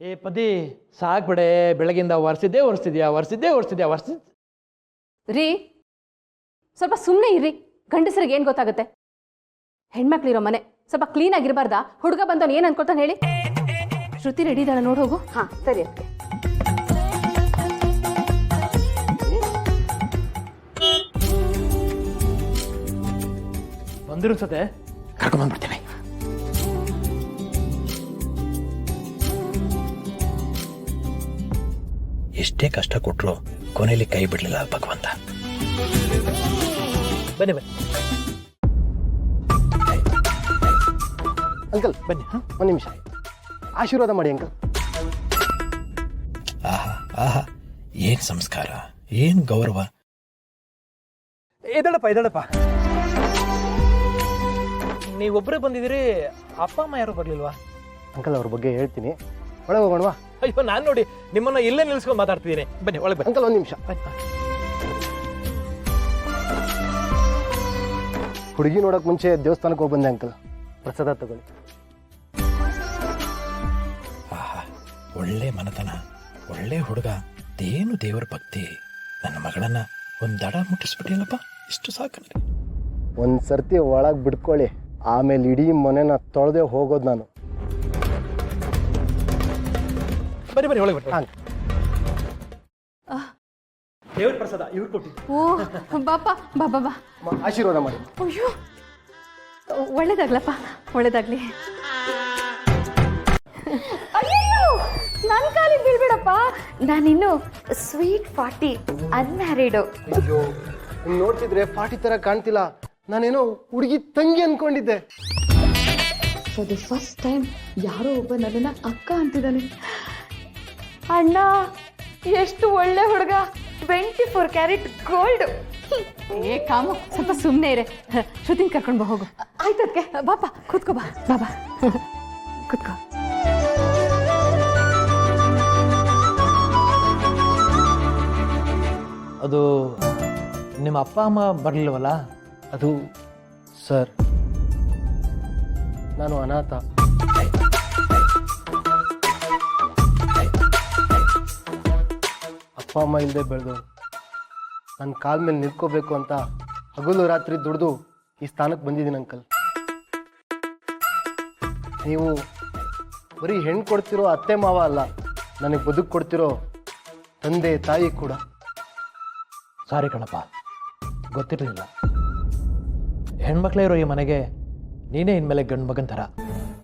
ಏ ಪದಿ ಸಾಕ್ಬಿಡೆ, ಬೆಳಗಿಂದ ಒರೆಸಿದ್ಯಾ. ರೀ ಸ್ವಲ್ಪ ಸುಮ್ಮನೆ ಇರ್ರಿ. ಗಂಡಸರಿಗೆ ಏನು ಗೊತ್ತಾಗುತ್ತೆ? ಹೆಣ್ಮಕ್ಳಿರೋ ಮನೆ ಸ್ವಲ್ಪ ಕ್ಲೀನ್ ಆಗಿರಬಾರ್ದಾ? ಹುಡುಗ ಬಂದವನು ಏನು ಅನ್ಕೊತಾನೆ ಹೇಳಿ? ಶ್ರುತಿ ರೆಡಿ ಇದ್ದಾಳೆ, ನೋಡಿ ಹೋಗು. ಹಾಂ ಸರಿ ಅದಕ್ಕೆ. ಬಂದಿರುತ್ತದೆ, ಕರ್ಕೊಂಡ್ಬಂದ್ಬಿಡ್ತೀನಿ. ಎಷ್ಟೇ ಕಷ್ಟ ಕೊಟ್ಟರು ಕೊನೆಯಲ್ಲಿ ಕೈ ಬಿಡಲಿಲ್ಲ ಭಗವಂತ. ಬನ್ನಿ ಅಂಕಲ್ ಬನ್ನಿ. ಒಂದು ನಿಮಿಷ ಆಶೀರ್ವಾದ ಮಾಡಿ ಅಂಕಲ್. ಆಹಾ ಆಹಾ, ಏನ್ ಸಂಸ್ಕಾರ, ಏನ್ ಗೌರವ. ಇದಳಪ್ಪ. ನೀವೊಬ್ಬರೇ ಬಂದಿದ್ದೀರಿ, ಅಪ್ಪ ಅಮ್ಮ ಯಾರು ಬರ್ಲಿಲ್ವಾ? ಅಂಕಲ್ ಅವ್ರ ಬಗ್ಗೆ ಹೇಳ್ತೀನಿ, ಒಳಗೆ ಹೋಗೋಣವಾ? ಅಯ್ಯೋ, ನಾನು ನೋಡಿ ನಿಮ್ಮನ್ನ ಇಲ್ಲೇ ನಿಲ್ಸ್ಕೊಂಡು ಮಾತಾಡ್ತಿದ್ದೀನಿ. ಬನ್ನಿ ಒಳಗೆ ಬನ್ನಿ. ಅಂಕಲ್ ಒಂದು ನಿಮಿಷ. ಹುಡುಗಿ ನೋಡೋಕೆ ಮುಂಚೆ ದೇವಸ್ಥಾನಕ್ಕೆ ಹೋಗಿ ಬಂದೆ ಅಂಕಲ್, ಪ್ರಸಾದ ತಗೊಳ್ಳಿ. ಆಹಾ, ಒಳ್ಳೆ ಮನತನ, ಒಳ್ಳೆ ಹುಡುಗ, ಏನು ದೇವರ ಭಕ್ತಿ. ನನ್ನ ಮಗಳನ್ನ ಒಂದ್ ದಡ ಮುಟ್ಟಿಸ್ಬಿಟ್ಟಿಲ್ಲಪ್ಪ, ಇಷ್ಟು ಸಾಕು. ಒಂದು ಸರ್ತಿ ಒಳಗೆ ಬಿಡ್ಕೊಳ್ಳಿ, ಆಮೇಲೆ ಇಡೀ ಮನೆನ ತೊಳೆದೇ ಹೋಗೋದು ನಾನು. ಬನ್ನಿ ಒಳಗೆ ಬನ್ನಿ. ಹಾಂ ದೇವ್ರ ಪ್ರಸಾದ ಇವ್ರು ಕೊಟ್ಟಿದ್ದು. ಓ ಬಾಪ, ಬಾ. ಆಶೀರ್ವಾದ ಮಾಡಿ. ಅಯ್ಯೋ, ಒಳ್ಳೇದಾಗ್ಲಪ್ಪ, ಒಳ್ಳೇದಾಗ್ಲಿ. ಅಯ್ಯೋ, ನನ್ನ ಕಾಲಿಗೆ ಬೀಳ್ಬೇಡಪ್ಪ, ನಾನಿನ್ನು ಸ್ವೀಟ್ 40 ಅನ್ಮ್ಯಾರಿಡು. ಅಯ್ಯೋ, ನೋಡ್ತಿದ್ರೆ 40 ಥರ ಕಾಣ್ತಿಲ್ಲ, ನಾನೇನೋ ಹುಡುಗಿ ತಂಗಿ ಅನ್ಕೊಂಡಿದ್ದೆ. ಫಾರ್ ದ ಫಸ್ಟ್ ಟೈಮ್ ಯಾರೋ ಒಬ್ಬ ನನ್ನನ್ನ ಅಕ್ಕ ಅಂತಿದ್ದಾನೆ. ಅಣ್ಣ, ಎಷ್ಟು ಒಳ್ಳೆ ಹುಡುಗ, 24 ಕ್ಯಾರೆಟ್ ಗೋಲ್ಡ್. ಏ ಕಾಮು, ಸ್ವಲ್ಪ ಸುಮ್ಮನೆ ಇರೆ. ಶ್ರುತಿನ ಕರ್ಕೊಂಡು ಹೋಗು. ಆಯ್ತದಕ್ಕೆ ಬಾಪ, ಕೂತ್ಕೋ ಬಾ. ಕೂತ್ಕೋ. ಅದು ನಿಮ್ಮ ಅಪ್ಪ ಅಮ್ಮ ಬರಲಿಲ್ವಲ್ಲ? ಅದು ಸರ್, ನಾನು ಅನಾಥ. ಅಪ್ಪ ಅಮ್ಮ ಇಲ್ಲದೆ ಬೆಳೆದು ನನ್ನ ಕಾಲ ಮೇಲೆ ನಿಂತ್ಕೋಬೇಕು ಅಂತ ಹಗಲು ರಾತ್ರಿ ದುಡಿದು ಈ ಸ್ಥಾನಕ್ಕೆ ಬಂದಿದ್ದೀನಿ ಅಂಕಲ್. ನೀವು ಬರೀ ಹೆಣ್ಣು ಕೊಡ್ತಿರೋ ಅತ್ತೆ ಮಾವ ಅಲ್ಲ, ನನಗೆ ಬದುಕು ಕೊಡ್ತಿರೋ ತಂದೆ ತಾಯಿ ಕೂಡ. ಸಾರಿ ಕಣಪ್ಪ, ಗೊತ್ತಿರಲಿಲ್ಲ. ಹೆಣ್ಮಕ್ಳೇ ಇರೋ ಈ ಮನೆಗೆ ನೀನೇ ಇನ್ಮೇಲೆ ಗಂಡು ಮಗನ ಥರ.